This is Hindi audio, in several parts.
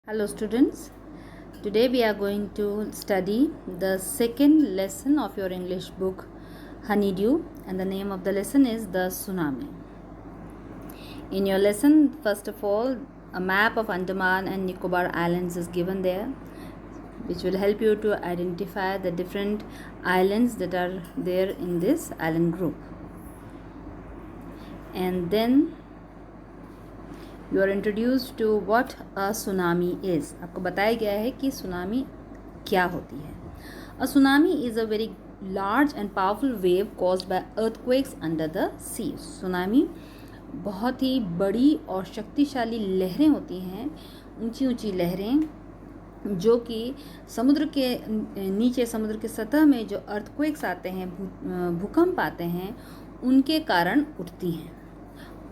Hello students, today we are going to study the second lesson of your English book Honeydew, and the name of the lesson is The Tsunami. In your lesson, first of all, a map of Andaman and Nicobar Islands is given there, which will help you to identify the different islands that are there in this island group. And then you are introduced to what a tsunami is. आपको बताया गया है कि सुनामी क्या होती है. A tsunami is a very large and powerful wave caused by earthquakes under the sea. Tsunami बहुत ही बड़ी और शक्तिशाली लहरें होती हैं, ऊंची ऊंची लहरें जो कि समुद्र के नीचे, समुद्र के सतह में जो अर्थक्वेक्स आते हैं, भूकंप आते हैं, उनके कारण उठती हैं.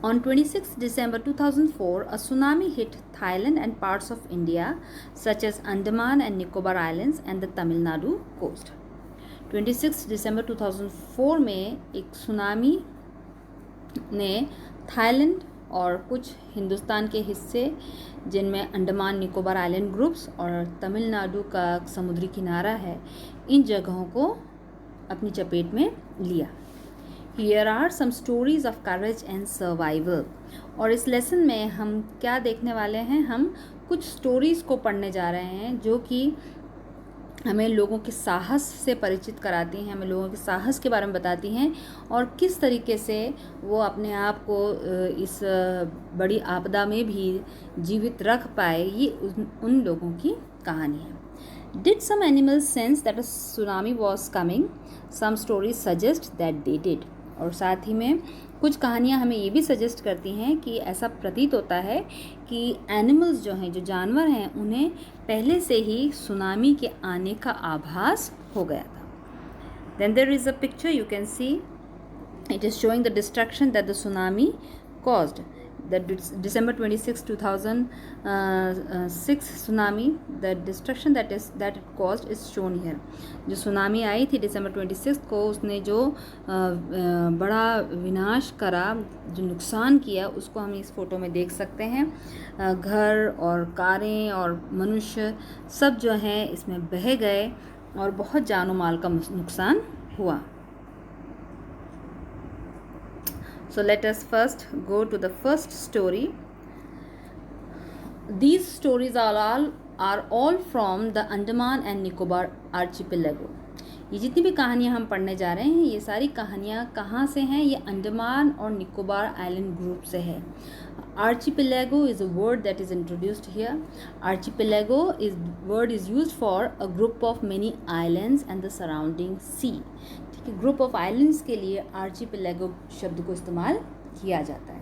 On 26 December 2004, a tsunami hit Thailand and parts of India, such as Andaman and Nicobar Islands and the Tamil Nadu coast. 26 दिसंबर 2004 में एक सुनामी ने थाईलैंड और कुछ हिंदुस्तान के हिस्से, जिनमें अंडमान निकोबार आइलैंड ग्रुप्स और तमिलनाडु का समुद्री किनारा है, इन जगहों को अपनी चपेट में लिया. Here are some stories of courage and survival. और इस लेसन में हम क्या देखने वाले हैं, हम कुछ स्टोरीज़ को पढ़ने जा रहे हैं जो कि हमें लोगों के साहस से परिचित कराती हैं, हमें लोगों के साहस के बारे में बताती हैं और किस तरीके से वो अपने आप को इस बड़ी आपदा में भी जीवित रख पाए. ये उन लोगों की कहानी है. Did some animals sense that a tsunami was coming? Some stories suggest that they did. और साथ ही में कुछ कहानियाँ हमें ये भी सजेस्ट करती हैं कि ऐसा प्रतीत होता है कि एनिमल्स जो हैं, जो जानवर हैं, उन्हें पहले से ही सुनामी के आने का आभास हो गया था. Then there is a picture you can see. It is showing the destruction that the tsunami caused. The December 26, 2006 tsunami, the destruction that it caused is shown here. जो सुनामी आई थी December 26 को, उसने जो बड़ा विनाश करा, जो नुकसान किया, उसको हम इस फोटो में देख सकते हैं. घर और कारें और मनुष्य सब जो हैं इसमें बह गए और बहुत जानो माल का नुकसान हुआ. So let us first go to the first story. These stories are all from the Andaman and Nicobar archipelago. ये जितनी भी कहानियाँ हम पढ़ने जा रहे हैं, ये सारी कहानियाँ कहाँ से हैं? ये अंडमान और निकोबार आइलैंड ग्रुप से है. Archipelago is a word that is introduced here. Archipelago word is used for a group of many islands and the surrounding sea. Group of islands के लिए आर्चिपेलागो शब्द को इस्तेमाल किया जाता है.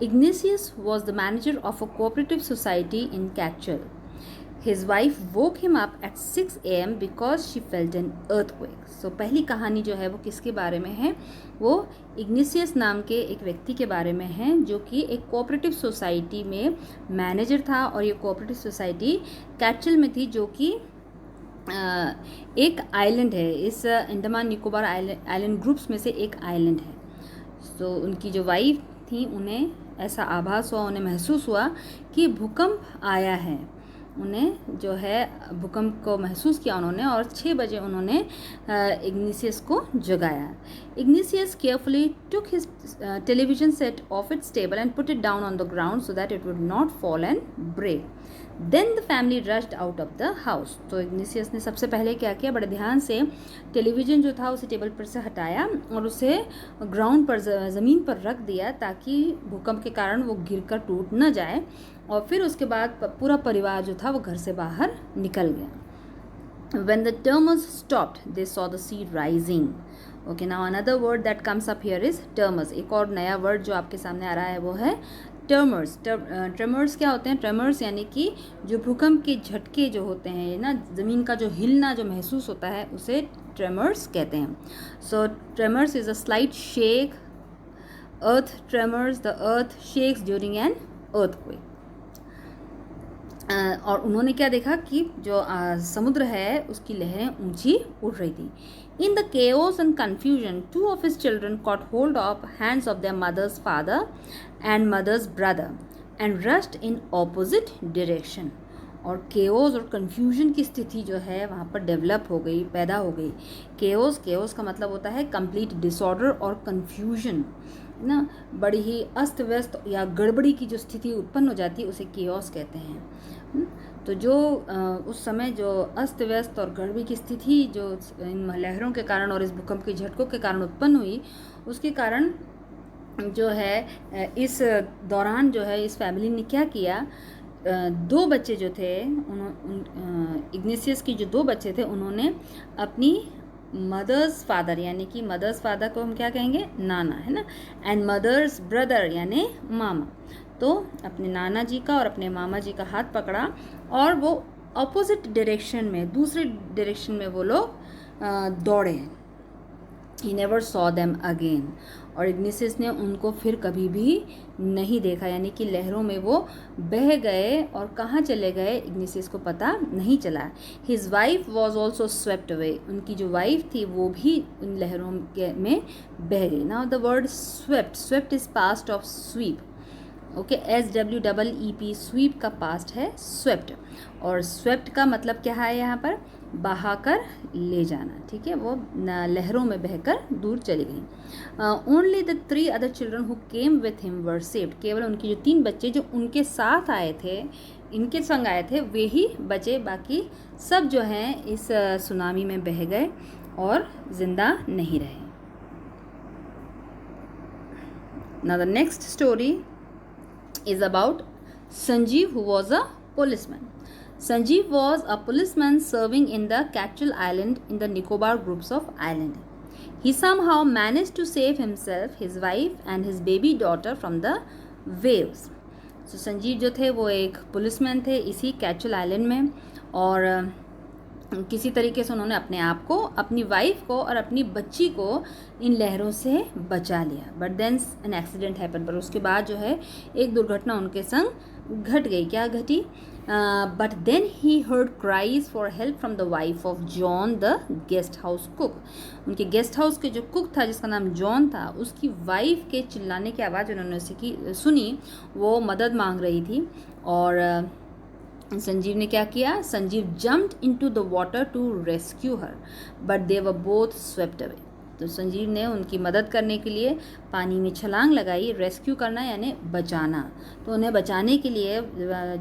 Ignatius was the manager of a cooperative society in Katchal. His wife woke him up at 6 AM because she felt an earthquake. So पहली कहानी जो है वो किसके बारे में है? वो इग्नेशियस नाम के एक व्यक्ति के बारे में है जो कि एक कोऑपरेटिव सोसाइटी में मैनेजर था, और ये कोऑपरेटिव सोसाइटी कैक्चल में थी, जो कि एक आइलैंड है. इस अंडमान निकोबार आइलैंड ग्रुप्स में से एक आइलैंड है. सो उनकी जो वाइफ थी, उन्हें ऐसा आभास हुआ, उन्हें महसूस हुआ कि भूकंप आया है. उन्हें जो है भूकंप को महसूस किया उन्होंने, और 6 बजे उन्होंने इग्नेशियस को जगाया. Ignatius carefully took his television set off its table and put it down on the ground so that it would not fall and break. Then the family rushed out of the house. तो इग्नेशियस ने सबसे पहले क्या किया, बड़े ध्यान से टेलीविज़न जो था उसे टेबल पर से हटाया और उसे ग्राउंड पर, ज़मीन पर रख दिया, ताकि भूकंप के कारण वो गिरकर टूट न जाए. और फिर उसके बाद पूरा परिवार जो था वो घर से बाहर निकल गया. When the tremors stopped, they saw the sea rising. Okay, now another word that comes up here is tremors. एक और नया वर्ड जो आपके सामने आ रहा है वो है ट्रेमर्स. ट्रेमर्स क्या होते हैं? ट्रेमर्स यानी कि जो भूकंप के झटके जो होते हैं ना, ज़मीन का जो हिलना जो महसूस होता है, उसे ट्रेमर्स कहते हैं. So tremors is a slight shake. Earth tremors, the earth shakes during an earthquake. और उन्होंने क्या देखा कि जो समुद्र है उसकी लहरें ऊंची उड़ रही थी. In the chaos and confusion, 2 of his children caught hold of hands of their mother's father and mother's brother and rushed in opposite direction. और केओस और कन्फ्यूजन की स्थिति जो है वहाँ पर डेवलप हो गई, पैदा हो गई। केओस का मतलब होता है कंप्लीट डिसऑर्डर और कन्फ्यूजन ना, बड़ी ही अस्त व्यस्त या गड़बड़ी की जो स्थिति उत्पन्न हो जाती है उसे केओस कहते हैं। तो जो उस समय जो अस्त व्यस्त और गड़बड़ी की स्थिति जो इन लहरों के कारण और इस भूकंप के झटकों के कारण उत्पन्न हुई, उसके कारण जो है इस दौरान जो है इस फैमिली ने क्या किया, दो बच्चे जो थे इग्नेशियस की जो दो बच्चे थे उन्होंने अपनी मदर्स फादर, यानी कि मदर्स फादर को हम क्या कहेंगे, नाना, है ना, एंड मदर्स ब्रदर यानी मामा, तो अपने नाना जी का और अपने मामा जी का हाथ पकड़ा और वो अपोजिट डायरेक्शन में, दूसरे डायरेक्शन में वो लोग दौड़े। He never saw them again। और इग्निसियस ने उनको फिर कभी भी नहीं देखा, यानी कि लहरों में वो बह गए और कहाँ चले गए इग्निसियस को पता नहीं चला। His wife was also swept away। उनकी जो वाइफ थी वो भी उन लहरों में बह गई। Now the word swept is past of sweep। Okay, SWEEP, sweep का पास्ट है स्वेप्ट, और स्वेप्ट का मतलब क्या है यहाँ पर, बहाकर ले जाना, ठीक है, वो लहरों में बहकर दूर चली गई। Only the 3 other children who came with him were saved. केवल उनके जो 3 बच्चे जो उनके साथ आए थे, इनके संग आए थे, वे ही बचे, बाकी सब जो हैं इस सुनामी में बह गए और जिंदा नहीं रहे। Now the next story is about Sanjeev, who was a policeman. Sanjeev was a policeman serving in the Catchal Island in the Nicobar groups of island. He somehow managed to save himself, his wife and his baby daughter from the waves. So Sanjeev जो थे वो एक पुलिसमैन थे इसी कैचल आइलैंड में, और किसी तरीके से उन्होंने अपने आप को, अपनी वाइफ को और अपनी बच्ची को इन लहरों से बचा लिया। But then an accident happen. पर उसके बाद जो है एक दुर्घटना उनके संग घट गई। क्या घटी? But then he heard cries for help from the wife of John the guest house cook. उनके गेस्ट हाउस के जो कुक था जिसका नाम जॉन था, उसकी वाइफ के चिल्लाने की आवाज़ उन्होंने सुनी, वो मदद मांग रही थी। और संजीव ने क्या किया? Sanjeev jumped into the water to rescue her, but they were both swept away. तो संजीव ने उनकी मदद करने के लिए पानी में छलांग लगाई। रेस्क्यू करना यानी बचाना, तो उन्हें बचाने के लिए,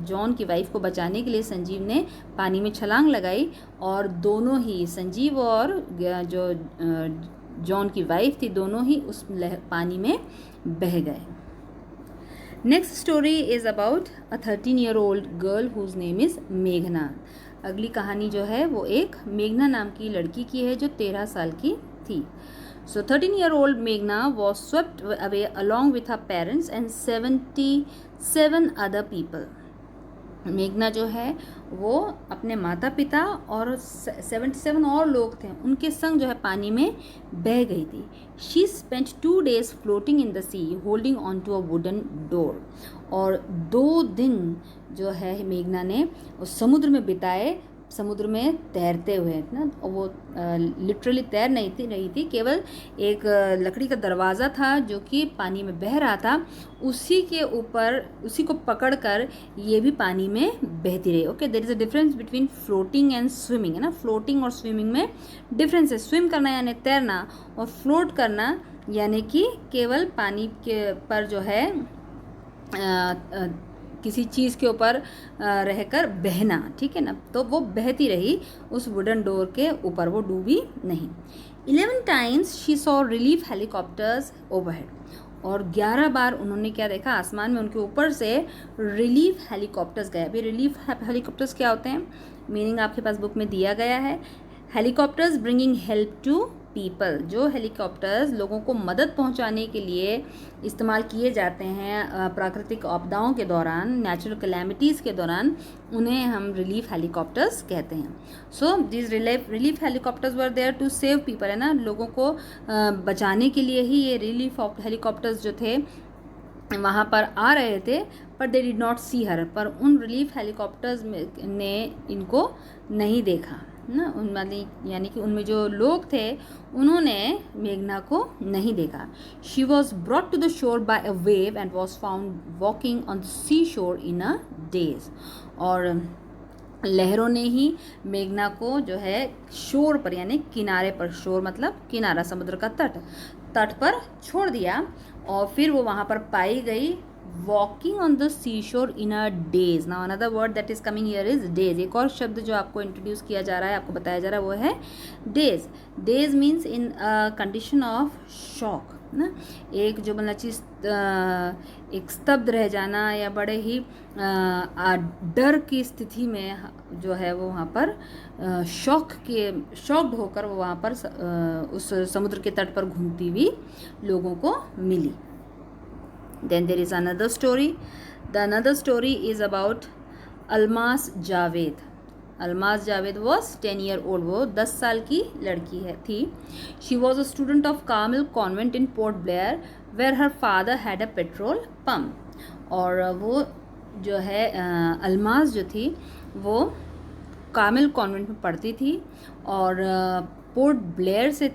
जॉन की वाइफ को बचाने के लिए संजीव ने पानी में छलांग लगाई, और दोनों ही, संजीव और जो जॉन की वाइफ थी, दोनों ही उस पानी में बह गए। Next story is about a 13-year-old girl whose name is मेघना। अगली कहानी जो है वो एक मेघना नाम की लड़की की है जो 13 साल की थी। सो 13-year-old मेघना was swept away along with her parents and 77 other people. मेघना जो है वो अपने माता पिता और 77 और लोग थे, उनके संग जो है पानी में बह गई थी। She spent 2 days floating in the sea holding on to a wooden door. और 2 दिन जो है मेघना ने उस समुद्र में बिताए, समुद्र में तैरते हुए ना। वो लिटरली तैर नहीं रही थी, केवल एक लकड़ी का दरवाज़ा था जो कि पानी में बह रहा था, उसी के ऊपर, उसी को पकड़कर ये भी पानी में बहती रही। Okay, there is a difference between floating and swimming, है ना। फ्लोटिंग और स्विमिंग में डिफरेंस है। स्विम करना यानी तैरना, और फ्लोट करना यानी कि केवल पानी के पर जो है किसी चीज़ के ऊपर रहकर बहना, ठीक है ना। तो वो बहती रही उस वुडन डोर के ऊपर, वो डूबी नहीं। 11 times she saw relief helicopters overhead. और 11 बार उन्होंने क्या देखा? आसमान में उनके ऊपर से रिलीफ हेलीकॉप्टर्स गए। अभी रिलीफ हेलीकॉप्टर्स क्या होते हैं, मीनिंग आपके पास बुक में दिया गया है। Helicopters bringing help to people. जो हेलीकॉप्टर्स लोगों को मदद पहुंचाने के लिए इस्तेमाल किए जाते हैं प्राकृतिक आपदाओं के दौरान, नेचुरल कैलेमिटीज़ के दौरान, उन्हें हम रिलीफ हेलीकॉप्टर्स कहते हैं। So this relief helicopters were there to save people, है ना। लोगों को बचाने के लिए ही ये रिलीफ हेलीकॉप्टर्स जो थे वहाँ पर आ रहे थे, पर दे डिड नॉट सी हर, पर उन रिलीफ हेलीकॉप्टर्स ने इनको नहीं देखा। ना, यानी कि उनमें जो लोग थे उन्होंने मेघना को नहीं देखा. She was brought to the shore by a wave and was found walking on the sea shore in a days. और लहरों ने ही मेघना को जो है शोर पर यानी किनारे पर, शोर मतलब किनारा, समुद्र का तट पर छोड़ दिया और फिर वो वहाँ पर पाई गई. Walking on the sea shore in a daze. Now another word that is coming here is daze. एक और शब्द जो आपको इंट्रोड्यूस किया जा रहा है, आपको बताया जा रहा है, वो है days. Days means in condition of shock ना, एक जो मतलब चीज़ एक स्तब्ध रह जाना या बड़े ही डर की स्थिति में जो है वो वहाँ पर शॉक्ड होकर वो वहाँ पर उस समुद्र के तट पर घूमती हुई लोगों को मिली. Then there is another story. The another story is about Almaz Javed. Almaz Javed was 10-year-old. वो 10 साल की लड़की थी. She was a student of Carmel Convent in Port Blair, where her father had a petrol pump. और वो जो है अलमाज जो थी वो कार्मेल कॉन्वेंट में पढ़ती थी और पोर्ट ब्लेयर से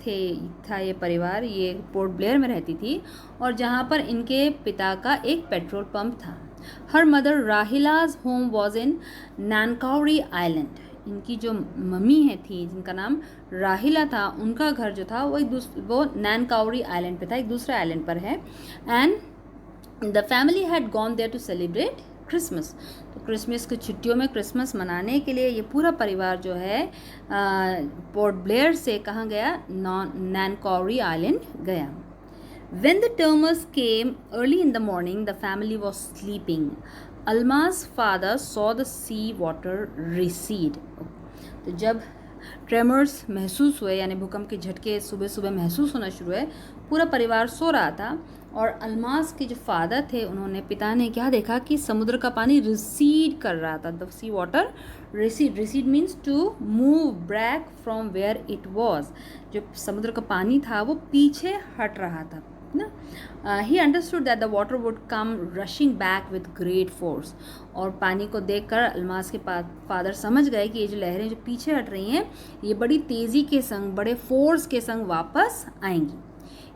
था ये परिवार. ये पोर्ट ब्लेयर में रहती थी और जहाँ पर इनके पिता का एक पेट्रोल पंप था. Her mother Rahila's home was in Nancowry island. इनकी जो मम्मी थी जिनका नाम राहिला था, उनका घर जो था वो नानकाउरी आइलैंड पे था, एक दूसरे आइलैंड पर है. And the family had gone there to celebrate Christmas. तो क्रिसमस की छुट्टियों में क्रिसमस मनाने के लिए ये पूरा परिवार जो है पोर्ट ब्लेयर से कहाँ गया, नानकाउरी आइलैंड गया. When the Termers came early in the morning, the family was sleeping. Alma's father saw the sea water recede. तो जब ट्रेमर्स महसूस हुए यानी भूकंप के झटके सुबह सुबह महसूस होना शुरू हुए, पूरा परिवार सो रहा था और अलमास के जो फादर थे उन्होंने, पिता ने क्या देखा कि समुद्र का पानी रिसीड कर रहा था. The sea water recede means to move back from where it was. जो समुद्र का पानी था वो पीछे हट रहा था ना. He understood that the water would come rushing back with great force. और पानी को देखकर अलमास के फादर समझ गए कि ये जो लहरें जो पीछे हट रही हैं ये बड़ी तेज़ी के संग, बड़े फोर्स के संग वापस आएंगी.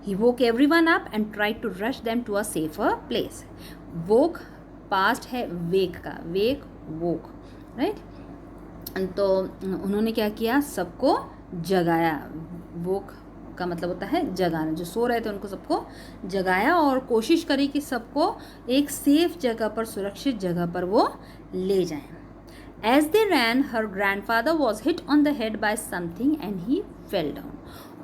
He woke everyone up and tried to rush them to a safer place. Woke past है wake का, wake woke, right? तो उन्होंने क्या किया, सबको जगाया. woke का मतलब होता है जगाना, जो सो रहे थे उनको सबको जगाया और कोशिश करी कि सबको एक सेफ जगह पर, सुरक्षित जगह पर वो ले जाएं. As they ran, her grandfather was hit on the head by something and he fell down.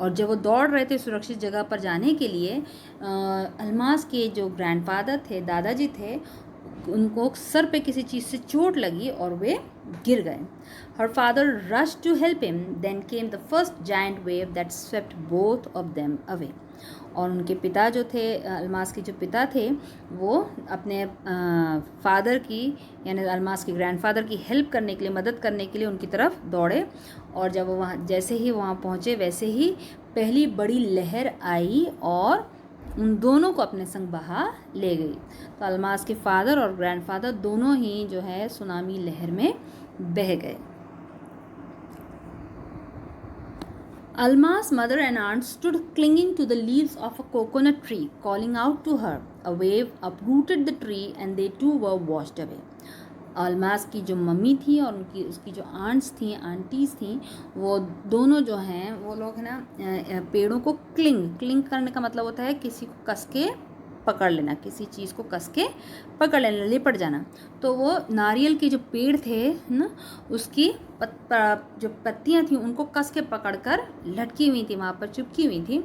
और जब वो दौड़ रहे थे सुरक्षित जगह पर जाने के लिए, अलमास के जो ग्रैंडफादर थे, दादाजी थे, उनको सर पे किसी चीज़ से चोट लगी और वे गिर गए. Her father rush to help him, then came the first giant wave that swept both of them away. और उनके पिता जो थे, अलमास के जो पिता थे, वो अपने फादर की यानी अलमास के ग्रैंडफादर की हेल्प करने के लिए, मदद करने के लिए उनकी तरफ दौड़े. और जब वो जैसे ही वहाँ पहुँचे वैसे ही पहली बड़ी लहर आई और उन दोनों को अपने संग बहा ले गई. तो अलमास के फादर और ग्रैंडफादर दोनों ही जो है सुनामी लहर में बह गए. Alma's mother and aunt stood clinging to the leaves of a coconut tree, calling out to her. A wave uprooted the tree and they too were washed away. Almas की जो मम्मी थी और उसकी जो आंटीज़ थी, वो दोनों जो हैं वो लोग है ना, पेड़ों को क्लिंग करने का मतलब होता है किसी को कस के पकड़ लेना, किसी चीज़ को कस के पकड़ लेना, लिपट जाना. तो वो नारियल के जो पेड़ थे ना, उसकी जो पत्तियां थी उनको कस के पकड़ कर लटकी हुई थी, वहाँ पर चिपकी हुई थी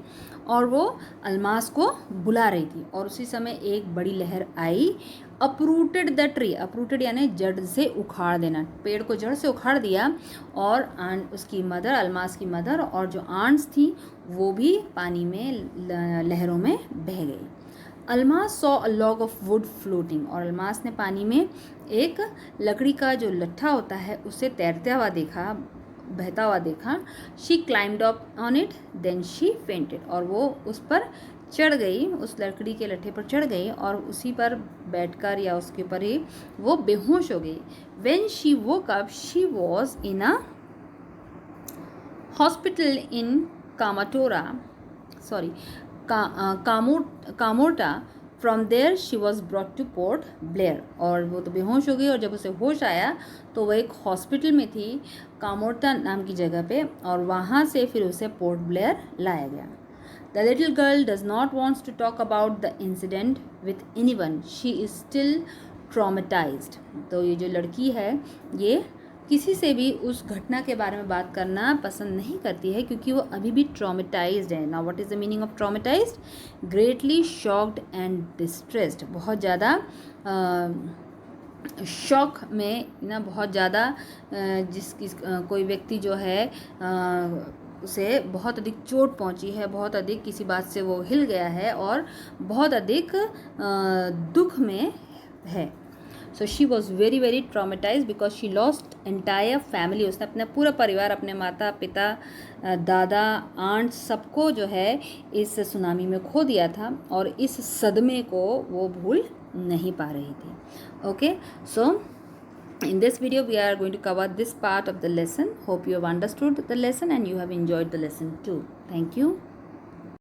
और वो अलमास को बुला रही थी. और उसी समय एक बड़ी लहर आई. अपरूटेड द ट्री, अपरूटेड यानी जड़ से उखाड़ देना, पेड़ को जड़ से उखाड़ दिया. और उसकी मदर, अलमास की मदर और जो आंट्स थी वो भी पानी में लहरों में बह गई. Almas saw a log of would floating. और अलमास ने पानी में एक लकड़ी का जो लट्ठा होता है उसे तैरता हुआ देखा, बहता हुआ देखा. She climbed up on it then she fainted. और वो उस पर चढ़ गई, उस लकड़ी के लट्ठे पर चढ़ गई और उसी पर बैठकर या उसके ऊपर ही वो बेहोश हो गई. When she woke up she was in a hospital in Kamatora, sorry, Kamorta. From there she was brought to Port Blair. और वो तो बेहोश हो गई, और जब उसे होश आया तो वो एक हॉस्पिटल में थी कामोर्टा नाम की जगह पे, और वहाँ से फिर उसे पोर्ट ब्लेयर लाया गया. The little girl does not want to talk about the incident with anyone. She is still traumatized. तो ये जो लड़की है ये किसी से भी उस घटना के बारे में बात करना पसंद नहीं करती है, क्योंकि वो अभी भी ट्रॉमेटाइज्ड है. Now what is the meaning of traumatised? Greatly shocked and distressed. बहुत ज़्यादा शॉक में ना, बहुत ज़्यादा कोई व्यक्ति जो है उसे बहुत अधिक चोट पहुंची है, बहुत अधिक किसी बात से वो हिल गया है और बहुत अधिक दुख में है. So she was very very traumatise because she lost entire family. उसने अपना पूरा परिवार, अपने माता पिता, दादा, आंट, सबको जो है इस सुनामी में खो दिया था, और इस सदमे को वो भूल नहीं पा रही थी. Okay, so in this video we are going to cover this part of the lesson. Hope you have understood the lesson and you have enjoyed the lesson too. Thank you.